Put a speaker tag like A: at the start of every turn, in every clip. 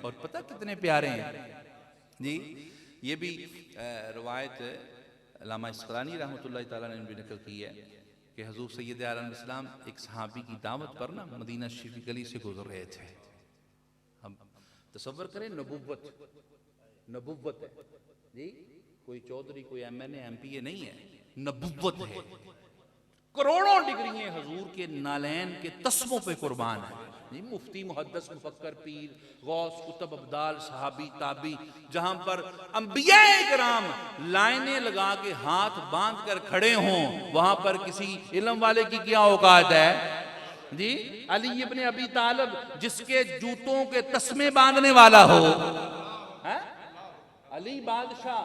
A: और पता कितने प्यारे हैं जी। ये भी रवायत अल्लामा इस्क़लानी रहमतुल्लाह ताला ने भी नकल की है कि हजूर सैयद आलम इस्लाम एक सहाबी की दावत पर ना मदीना शरीफ गली से गुजर रहे थे। हम तसव्वुर करें, नबुव्वत है जी, कोई चौधरी कोई MNA MPA नहीं है, नबुव्वत है। करोड़ों डिग्री हजूर के नालैन के तस्मों पे कुर्बान है जी। मुफ्ती मुहद्दिस मुफक्कर पीर गौस कुतुब अब्दाल सहाबी ताबी, जहां पर अंबिया इकराम लाइनें लगा के हाथ बांध कर खड़े हों, वहां पर किसी इल्म वाले की क्या औकात है जी। अली इब्ने अबी तालिब जिसके जूतों के तस्मे बांधने वाला हो, है? अली बादशाह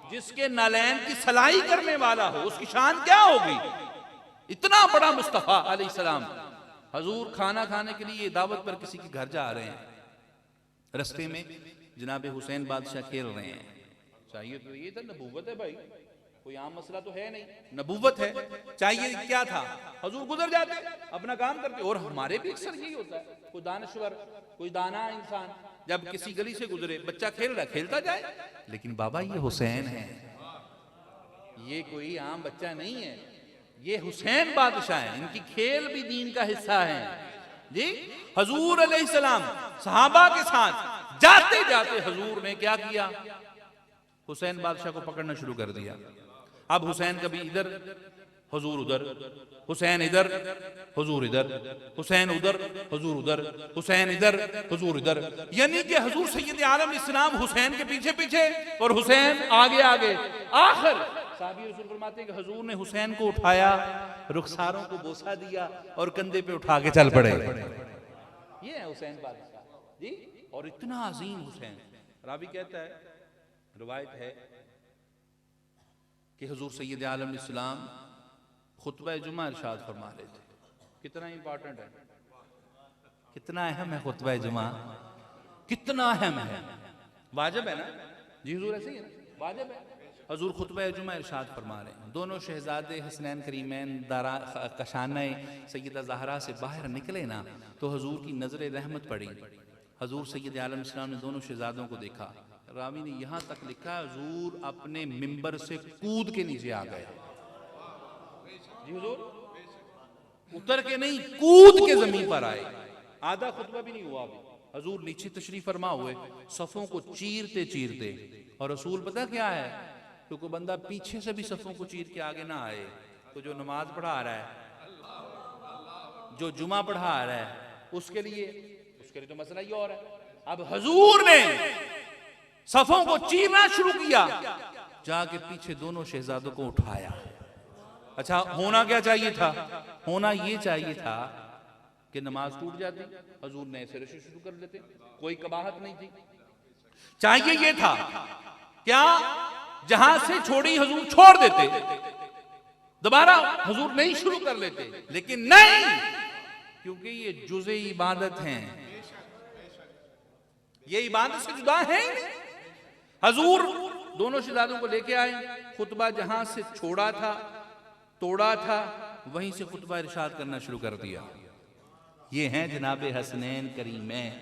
A: जिसके नालैन की सलाई करने वाला हो, उसकी शान क्या होगी। इतना बड़ा मुस्तफा अलैहिस्सलाम हजूर खाना खाने के लिए दावत पर किसी के घर जा रहे हैं, रस्ते में जनाब हुसैन बादशाह खेल रहे हैं। चाहिए तो ये था नबूवत है भाई, कोई आम मसला तो है नहीं, नबूवत है। चाहिए क्या था, हजूर गुजर जाते अपना काम करते। और हमारे भी अक्सर यही होता है, कोई दानश्वर कोई दाना इंसान जब किसी गली से गुजरे, बच्चा खेल रहा है खेलता जाए, लेकिन बाबा ये हुसैन है, ये कोई आम बच्चा नहीं है, ये हुसैन बादशाह है, इनकी खेल भी दीन का हिस्सा है जी। हजूर अलैहिस्सलाम सहाबा के साथ जाते जाते हजूर ने क्या किया, हुसैन बादशाह को पकड़ना शुरू कर दिया। अब हुसैन कभी इधर हुजूर उधर, हुसैन इधर हुजूर इधर, हुसैन उधर हुजूर उधर, हुसैन इधर हुजूर इधर, यानी कि हुजूर सैयद आलम इस्लाम हुसैन के पीछे पीछे और हुसैन आगे आगे। आखिर साहबी रसूल फरमाते हैं कि हुजूर ने हुसैन को उठाया, रुखसारों को बोसा दिया और कंधे पे उठा के चल पड़े। ये है हुसैन बादशाह जी। और इतना अजीम हुसैन, रावी कहता है, रिवायत है कि हुजूर सैयद आलम इस्लाम खुतबा जुमा इरशाद फरमा रहे थे। कितना इंपॉर्टेंट है, कितना अहम है खुतबा जुमा, कितना अहम है, वाजिब है ना जी। हुजूर ऐसे ही है ना, वाजिब है। हजूर खुतबा जुमा इरशाद फरमा रहे हैं, दोनों शहजादे हसनैन करीमैन दारा कशाना सैयदा ज़हरा से बाहर निकले ना, तो हजूर की नज़र रहमत पड़ी। हजूर सैयद आलम इस्लाम ने दोनों शहजादों को देखा। रावी ने यहाँ तक लिखा, हजूर अपने मिंबर से कूद के नीचे आ गए जी। हुजूर उतर के नहीं, कूद के जमीन पर आए। आधा खुतबा भी नहीं हुआ अभी, हजूर नीचे तशरीफ फरमा हुए, सफ़ों को चीरते चीरते। और रसूल पता क्या है, क्योंकि बंदा पीछे से भी सफ़ों को चीर के आगे ना आए, तो जो नमाज पढ़ा रहा है, जो जुमा पढ़ा रहा है, उसके लिए तो मसला ही और है। अब हजूर ने सफ़ों को चीरना शुरू किया, जाके पीछे दोनों शहजादों को उठाया। अच्छा, होना क्या चाहिए था, होना ये चाहिए था कि नमाज टूट जाती, हजूर नए सिरे से शुरू कर लेते, कोई कबाहत नहीं थी। चाहिए ये था क्या, जहां से छोड़ी हजूर छोड़ देते, दोबारा हजूर नहीं शुरू कर लेते, लेकिन नहीं, क्योंकि ये जुज़े इबादत हैं, ये इबादत से जुदा है। हजूर दोनों शहजादों को लेके आए, खुतबा जहां से छोड़ा था, तोड़ा था, वहीं से खुतबा इरशाद करना शुरू कर दिया। ये हैं जनाब हसनैन करीमैन।